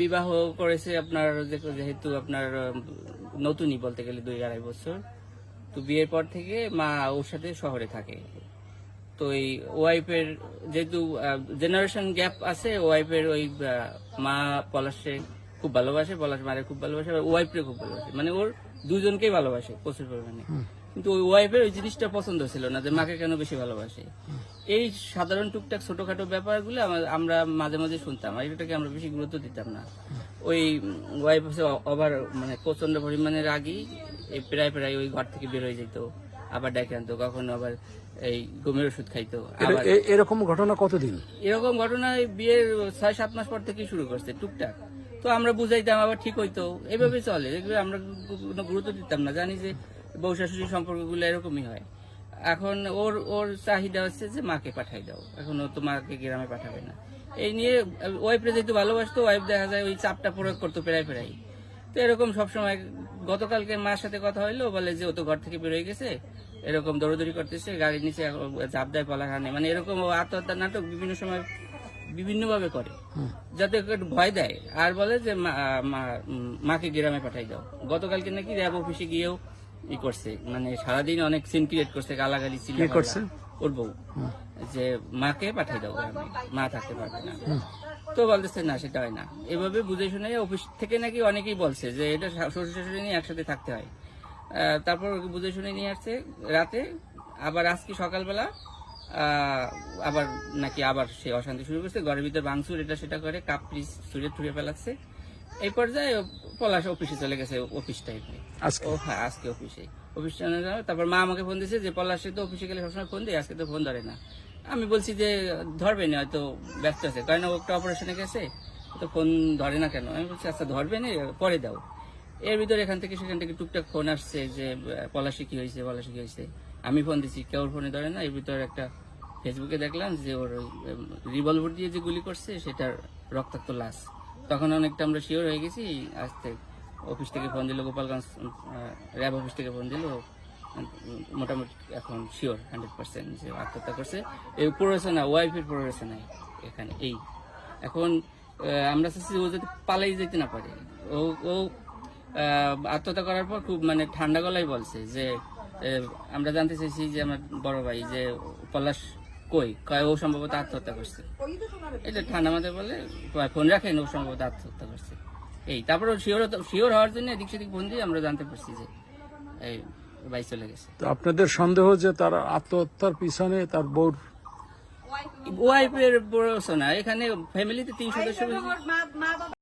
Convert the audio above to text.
বিবাহ করেছে আপনার যেহেতু আপনার নতুনই বলতে গেলে 2-2.5 বছর। তো বিয়ের পর থেকে মা ওর সাথে শহরে থাকে। তো এই ওয়াইফের যেহেতু জেনারেশন গ্যাপ আছে, ওয়াইফের ওই মা পলাশে খুব ভালোবাসে, পলাশ মারে খুব ভালোবাসে, আর ওয়াইফকে খুব ভালোবাসে, মানে ওর দুজনকেই ভালোবাসে প্রচুর পরিমাণে। কিন্তু ওই ওয়াইফের ওই জিনিসটা পছন্দ ছিল না যে মাকে কেন বেশি ভালোবাসে। এই সাধারণ টুকটাক ছোটখাটো ব্যাপারগুলো আমরা মাঝে মাঝে শুনতাম, আর এটাকে আমরা বেশি গুরুত্ব দিতাম না। ওই ওয়াইফ হচ্ছে ওভার, মানে প্রচন্ড পরিমাণে রাগী, এই প্রায় প্রায় ওই ঘর থেকে বের হয়ে যেত, আবার ডেকে আনতো, কখনো আবার এই ঘুমের ওষুধ খাইতো। এরকম ঘটনা কতদিন? এরকম ঘটনা বিয়ের 6-7 মাস পর থেকে শুরু করছে টুকটাক। তো আমরা বুঝাইতাম, আবার ঠিক হইতো, এভাবে চলে। এগুলো আমরা কোনো গুরুত্ব দিতাম না, জানি যে বউ শাশুড়ির সম্পর্কগুলো এরকমই হয়। এখন ওর ওর চাহিদা হচ্ছে যে মাকে পাঠাই দাও, এখন ও তো মাকে গ্রামে পাঠাবে না। এই নিয়ে ওয়াইফরে যেহেতু ভালোবাসতো, ওয়াইফ দেখা যায় ওই চাপটা প্রয়োগ করতো প্রায় প্রায়। তো এরকম সবসময়, গতকালকে মার সাথে কথা হইলো, বলে যে ও তো ঘর থেকে বেরোয় গেছে, এরকম দৌড়দৌড়ি করতেছে, গাড়ির নিচে ঝাঁপ দেয়, পলাখানে, মানে এরকম আত্মহত্যার নাটক বিভিন্ন সময় বিভিন্ন ভাবে করে, যাতে একটু ভয় দেয়, আর বলে যে মাকে গ্রামে পাঠাই দাও। গতকালকে নাকি র্যাব অফিসে গিয়েও ই করছে, মানে সারাদিন অনেক সিন ক্রিয়েট করছে, গালাগালি করছে ওর বউ, যে মাকে পাঠাই দাও গ্রামে, মা থাকতে পারবে না। তো বলতেছে না, সেটা হয় না। এভাবে বুঝে শুনে অফিস থেকে নাকি অনেকেই বলছে যে এটা শ্বশুর শাশুড়ি নিয়ে একসাথে থাকতে হয়। তারপর বুঝে শুনে নিয়ে আসছে রাতে, আবার আজকে সকালবেলা আবার নাকি আবার সে অশান্তি শুরু করছে, ঘরের ভিতরে ভাঙচুর, এটা সেটা করে, কাপ পিস ছুঁড়ে ফেলাচ্ছে। এই পর্যায়ে পলাশ অফিসে চলে গেছে, অফিস টাইপে। হ্যাঁ, আজকে অফিসে তারপর মা আমাকে ফোন দিয়েছে যে পলাশে তো অফিসে গেলে সবসময় ফোন দিই, আজকে তো ফোন ধরে না। আমি বলছি যে ধরবে না, হয়তো ব্যস্ত আছে, কারণ ও একটা অপারেশনে গেছে, তো ফোন ধরে না কেন। আমি বলছি আচ্ছা ধরবে না, পরে দাও। এর ভিতরে এখান থেকে সেখান থেকে টুকটাক ফোন আসছে যে পলাশে কি হয়েছে, পলাশে কি হয়েছে। আমি ফোন দিচ্ছি, কেউ ফোনে ধরে না। এর ভিতরে একটা ফেসবুকে দেখলাম যে ওর রিভলভার দিয়ে যে গুলি করছে সেটার রক্তাক্ত লাশ। তখন অনেকটা আমরা শিওর হয়ে গেছি। আসতে অফিস থেকে ফোন দিল, গোপালগঞ্জ র্যাব অফিস থেকে ফোন দিল, মোটামুটি এখন শিওর 100% যে আত্মহত্যা করছে। এই প্ররোচনা, ওয়াইফের প্ররোচনা এখানে। এই এখন আমরা চাচ্ছি ও যাতে পালাই যেতে না পারে। ও আত্মহত্যা করার পর খুব মানে ঠান্ডা গলায় বলছে যে আমরা জানতে চাইছি যে আমার বড় ভাই যে পলাশ কয় ও সম্ভবত আত্মহত্যা করছে। এটা ঠান্ডা মাথায় বলে, ফোন রাখেন, ও সম্ভবত আত্মহত্যা করছে। এই তারপরে শিওর হওয়ার জন্য এদিক সেদিক ফোন দিয়ে আমরা জানতে পারছি যে এই ভাই চলে গেছে। তো আপনাদের সন্দেহ যে তার আত্মহত্যার পিছনে তার বউর ওয়াইফের প্ররোচনা। এখানে ফ্যামিলিতে 3 সদস্য।